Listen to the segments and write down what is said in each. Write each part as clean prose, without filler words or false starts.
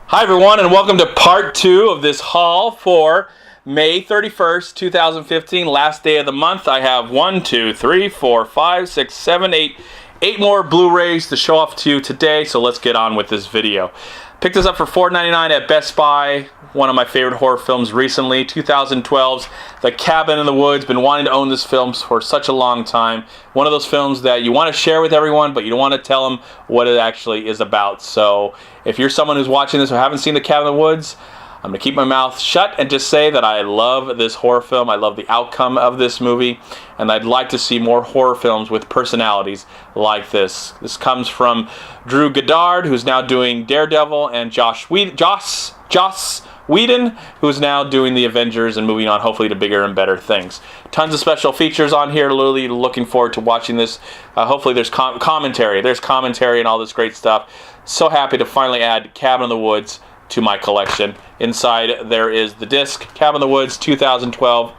Hi everyone, and welcome to part 2 of this haul for May 31st, 2015, last day of the month. I have 8 more Blu-rays to show off to you today, so let's get on with this video. Picked this up for $4.99 at Best Buy, one of my favorite horror films recently, 2012's The Cabin in the Woods. Been wanting to own this film for such a long time. One of those films that you want to share with everyone, but you don't want to tell them what it actually is about. So if you're someone who's watching this who haven't seen The Cabin in the Woods, I'm going to keep my mouth shut and just say that I love this horror film. I love the outcome of this movie, and I'd like to see more horror films with personalities like this. This comes from Drew Goddard, who's now doing Daredevil, and Joss Whedon, who's now doing the Avengers and moving on hopefully to bigger and better things. Tons of special features on here. Really looking forward to watching this. Hopefully there's commentary. There's commentary and all this great stuff. So happy to finally add Cabin in the Woods to my collection. Inside there is the disc, Cabin in the Woods 2012,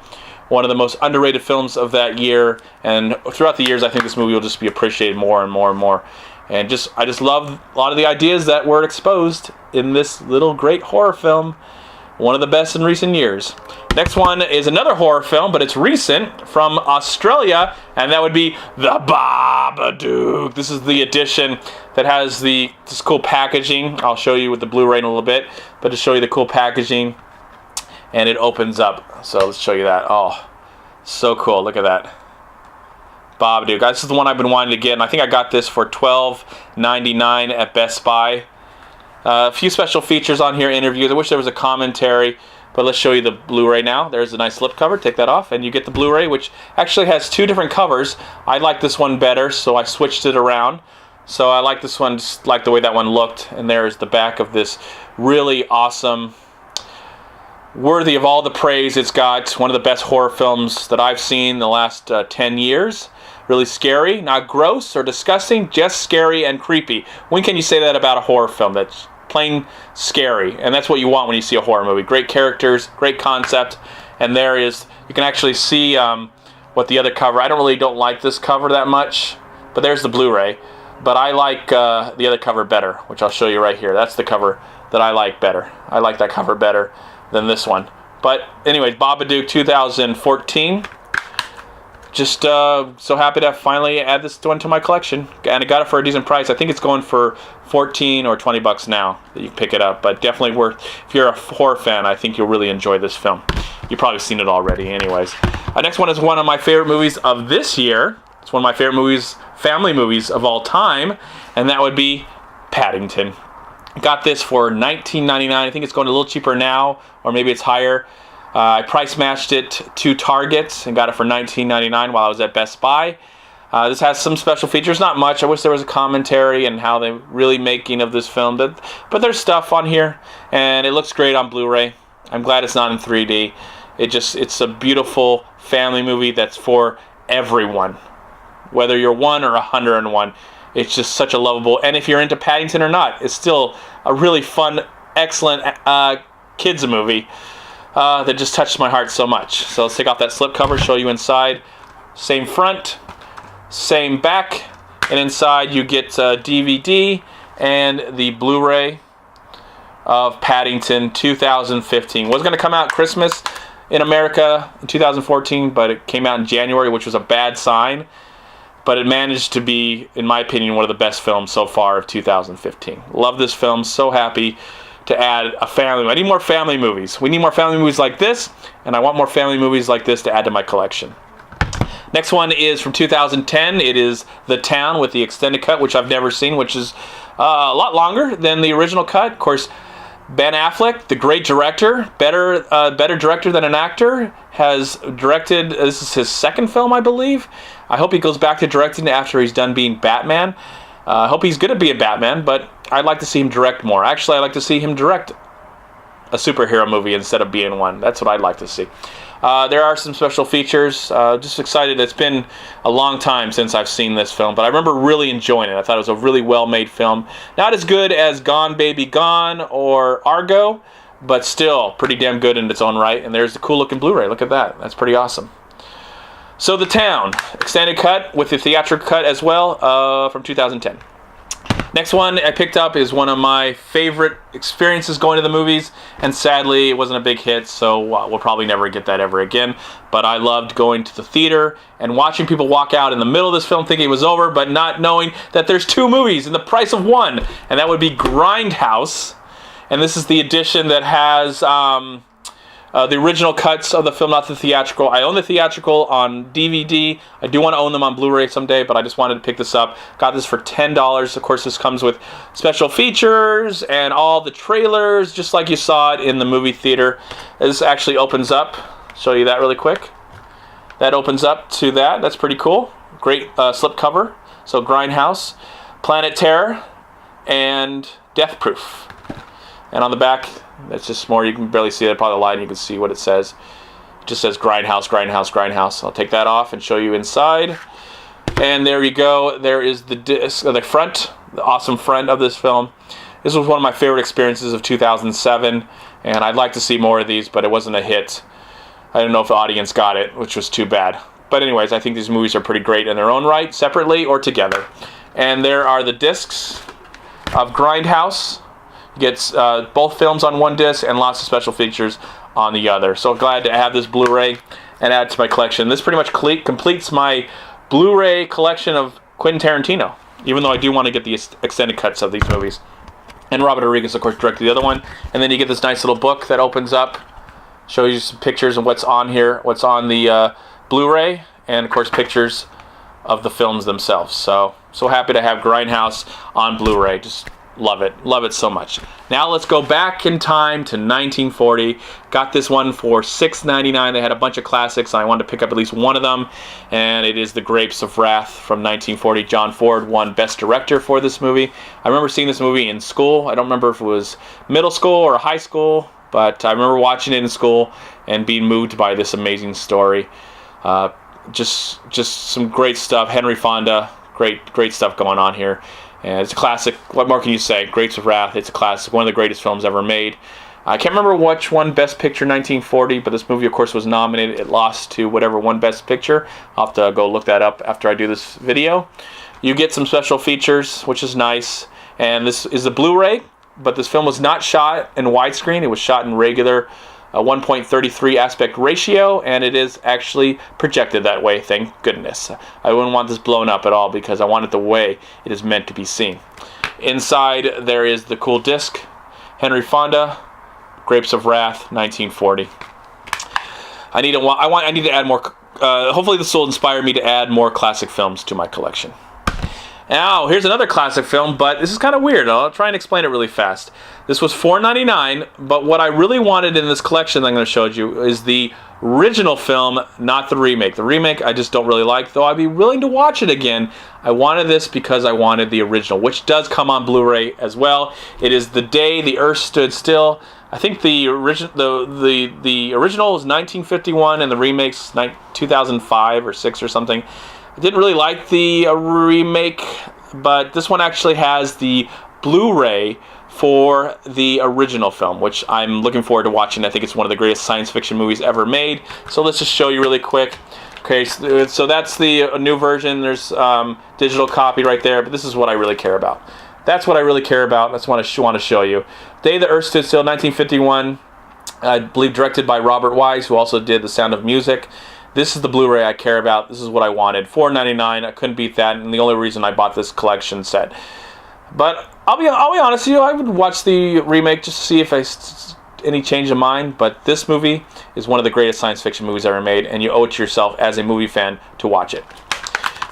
one of the most underrated films of that year, and throughout the years I think this movie will just be appreciated more and more and more. And I just love a lot of the ideas that were exposed in this little great horror film, one of the best in recent years. Next one is another horror film, but it's recent, from Australia, and that would be The Babadook. This is the edition that has this cool packaging. I'll show you with the Blu-ray in a little bit, but to show you the cool packaging, and it opens up. So let's show you that. Oh, so cool. Look at that. Babadook. This is the one I've been wanting to get, and I think I got this for $12.99 at Best Buy. A few special features on here, interviews. I wish there was a commentary, but let's show you the Blu-ray now. There's a nice slipcover. Take that off, and you get the Blu-ray, which actually has two different covers. I like this one better, so I switched it around. So I like this one, just like the way that one looked. And there's the back of this really awesome, worthy of all the praise it's got. One of the best horror films that I've seen in the last 10 years. Really scary, not gross or disgusting, just scary and creepy. When can you say that about a horror film? That's plain scary, and that's what you want when you see a horror movie. Great characters, great concept, and there is, you can actually see what the other cover, I don't like this cover that much, but there's the Blu-ray, but I like the other cover better, which I'll show you right here. That's the cover that I like better. I like that cover better than this one. But anyways, Babadook 2014. Just so happy to finally add this one to my collection, and I got it for a decent price. I think it's going for $14 or $20 now that you can pick it up, but definitely worth. If you're a horror fan, I think you'll really enjoy this film. You've probably seen it already anyways. Next one is one of my favorite movies of this year. It's one of my favorite movies, family movies of all time, and that would be Paddington. Got this for $19.99. I think it's going a little cheaper now, or maybe it's higher. I price matched it to Target and got it for $19.99 while I was at Best Buy. This has some special features, not much. I wish there was a commentary and how they're really making of this film, but there's stuff on here, and it looks great on Blu-ray. I'm glad it's not in 3D. It's a beautiful family movie that's for everyone, whether you're 1 or 101. It's just such a lovable, and if you're into Paddington or not, it's still a really fun, excellent kids movie. That just touched my heart so much. So let's take off that slipcover, show you inside. Same front, same back, and inside you get DVD and the Blu-ray of Paddington 2015. Was going to come out Christmas in America in 2014, but it came out in January, which was a bad sign. But it managed to be, in my opinion, one of the best films so far of 2015. Love this film, so happy to add a family. I need more family movies. We need more family movies like this, and I want more family movies like this to add to my collection. Next one is from 2010. It is The Town with the extended cut, which I've never seen, which is a lot longer than the original cut. Of course, Ben Affleck, the great director, better director than an actor, has directed, this is his second film, I believe. I hope he goes back to directing after he's done being Batman. I hope he's good at being Batman, but I'd like to see him direct more. Actually, I'd like to see him direct a superhero movie instead of being one. That's what I'd like to see. There are some special features. Just excited. It's been a long time since I've seen this film, but I remember really enjoying it. I thought it was a really well-made film. Not as good as Gone Baby Gone or Argo, but still pretty damn good in its own right. And there's the cool-looking Blu-ray. Look at that. That's pretty awesome. So The Town, extended cut with the theatrical cut as well, from 2010. Next one I picked up is one of my favorite experiences going to the movies, and sadly it wasn't a big hit, so we'll probably never get that ever again. But I loved going to the theater and watching people walk out in the middle of this film thinking it was over, but not knowing that there's two movies in the price of one, and that would be Grindhouse. And this is the edition that has the original cuts of the film, not the theatrical. I own the theatrical on DVD. I do want to own them on Blu-ray someday, but I just wanted to pick this up. Got this for $10. Of course, this comes with special features and all the trailers, just like you saw it in the movie theater. This actually opens up. Show you that really quick. That opens up to that. That's pretty cool. Great slip cover. So Grindhouse, Planet Terror, and Death Proof. And on the back, that's just more, you can barely see it, probably the line, you can see what it says. It just says Grindhouse, Grindhouse, Grindhouse. I'll take that off and show you inside. And there you go. There is the disc, the front, the awesome front of this film. This was one of my favorite experiences of 2007, and I'd like to see more of these, but it wasn't a hit. I don't know if the audience got it, which was too bad. But anyways, I think these movies are pretty great in their own right, separately or together. And there are the discs of Grindhouse. Gets both films on one disc and lots of special features on the other. So glad to have this Blu-ray and add to my collection. This pretty much completes my Blu-ray collection of Quentin Tarantino, even though I do want to get the extended cuts of these movies. And Robert Rodriguez, of course, directed the other one. And then you get this nice little book that opens up, shows you some pictures of what's on here, what's on the Blu-ray, and of course pictures of the films themselves. So happy to have Grindhouse on Blu-ray. Just love it so much. Now let's go back in time to 1940. Got this one for $6.99. They had a bunch of classics, and I wanted to pick up at least one of them, and it is The Grapes of Wrath from 1940. John Ford won Best Director for this movie. I remember seeing this movie in school. I don't remember if it was middle school or high school, but I remember watching it in school and being moved by this amazing story. Just some great stuff. Henry Fonda, great stuff going on here. And it's a classic. What more can you say? Grapes of Wrath. It's a classic. One of the greatest films ever made. I can't remember which one Best Picture 1940, but this movie, of course, was nominated. It lost to whatever won Best Picture. I'll have to go look that up after I do this video. You get some special features, which is nice. And this is a Blu-ray, but this film was not shot in widescreen. It was shot in regular 1.33 aspect ratio, and it is actually projected that way, thank goodness. I wouldn't want this blown up at all because I want it the way it is meant to be seen. Inside there is the cool disc, Henry Fonda, Grapes of Wrath, 1940. I need to add more. Hopefully this will inspire me to add more classic films to my collection. Now, here's another classic film, but this is kind of weird. I'll try and explain it really fast. This was $4.99, but what I really wanted in this collection that I'm going to show you is the original film, not the remake. The remake I just don't really like, though I'd be willing to watch it again. I wanted this because I wanted the original, which does come on Blu-ray as well. It is The Day the Earth Stood Still. I think the original is 1951 and the remake's 2005 or 6 or something. I didn't really like the remake, but this one actually has the Blu-ray for the original film, which I'm looking forward to watching. I think it's one of the greatest science fiction movies ever made. So let's just show you really quick. Okay, so that's the new version. There's digital copy right there, but this is what I really care about. That's what I really care about. That's what I want to show you. Day the Earth Stood Still, 1951. I believe directed by Robert Wise, who also did The Sound of Music. This is the Blu-ray I care about. This is what I wanted. $4.99. I couldn't beat that, and the only reason I bought this collection set. But I'll be honest with you, I would watch the remake just to see if any change of mind. But this movie is one of the greatest science fiction movies ever made, and you owe it to yourself as a movie fan to watch it.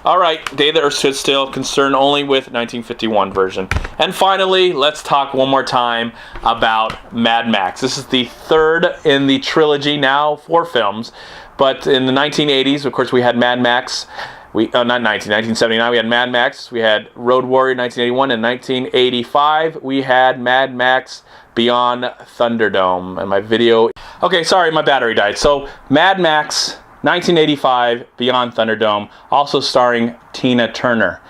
All right, Day the Earth Stood Still, concerned only with 1951 version. And finally, let's talk one more time about Mad Max. This is the third in the trilogy now, 4 films. But in the 1980s, of course, we had Mad Max. 1979, we had Mad Max. We had Road Warrior, 1981. And 1985, we had Mad Max Beyond Thunderdome. And my video... Okay, sorry, my battery died. So, Mad Max, 1985, Beyond Thunderdome, also starring Tina Turner.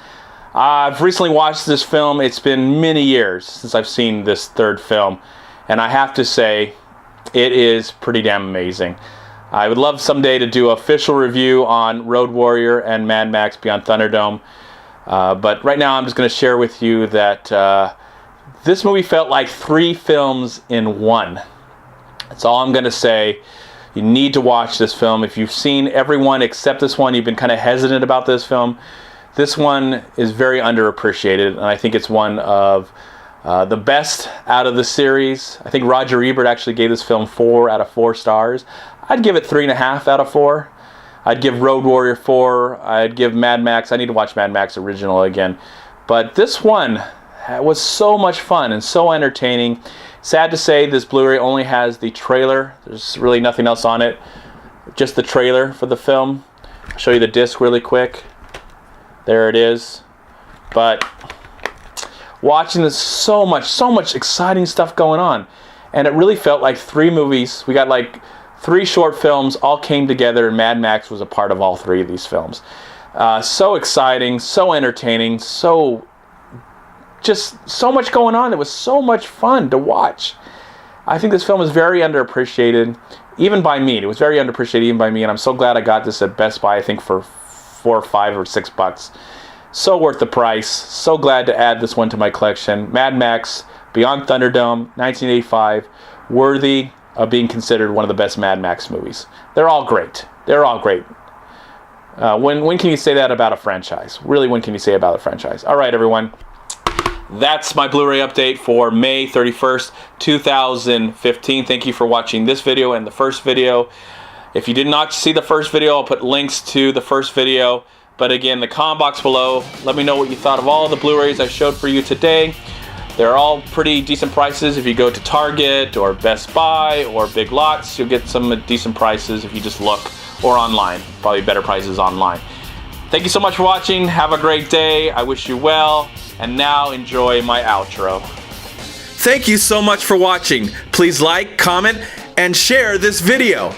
I've recently watched this film. It's been many years since I've seen this third film. And I have to say, it is pretty damn amazing. I would love someday to do an official review on Road Warrior and Mad Max Beyond Thunderdome. But right now I'm just going to share with you that this movie felt like 3 films in one. That's all I'm going to say. You need to watch this film. If you've seen every one except this one, you've been kind of hesitant about this film. This one is very underappreciated, and I think it's one of the best out of the series. I think Roger Ebert actually gave this film 4 out of 4 stars. I'd give it 3.5 out of 4. I'd give Road Warrior 4. I'd give Mad Max. I need to watch Mad Max Original again. But this one was so much fun and so entertaining. Sad to say, this Blu-ray only has the trailer. There's really nothing else on it. Just the trailer for the film. I'll show you the disc really quick. There it is. But watching this, so much exciting stuff going on. And it really felt like 3 movies. We got like 3 short films all came together, and Mad Max was a part of all 3 of these films. So exciting, so entertaining, just so much going on. It was so much fun to watch. I think this film is very underappreciated, even by me. It was very underappreciated even by me, and I'm so glad I got this at Best Buy, I think for $4 or $5 or $6. So worth the price. So glad to add this one to my collection. Mad Max Beyond Thunderdome, 1985, worthy of being considered one of the best Mad Max movies. They're all great. They're all great. When can you say that about a franchise? Really, when can you say about a franchise? All right, everyone. That's my Blu-ray update for May 31st, 2015. Thank you for watching this video and the first video. If you did not see the first video, I'll put links to the first video. But again, the comment box below, let me know what you thought of all the Blu-rays I showed for you today. They're all pretty decent prices. If you go to Target or Best Buy or Big Lots, you'll get some decent prices if you just look, or online. Probably better prices online. Thank you so much for watching. Have a great day. I wish you well. And now enjoy my outro. Thank you so much for watching. Please like, comment, and share this video.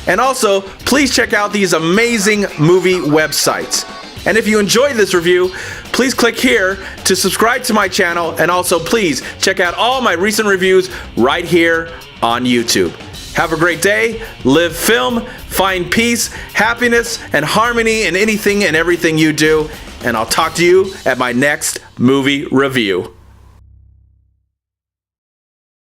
And also, please check out these amazing movie websites. And if you enjoyed this review, please click here to subscribe to my channel, and also please check out all my recent reviews right here on YouTube. Have a great day, live film, find peace, happiness, and harmony in anything and everything you do, and I'll talk to you at my next movie review.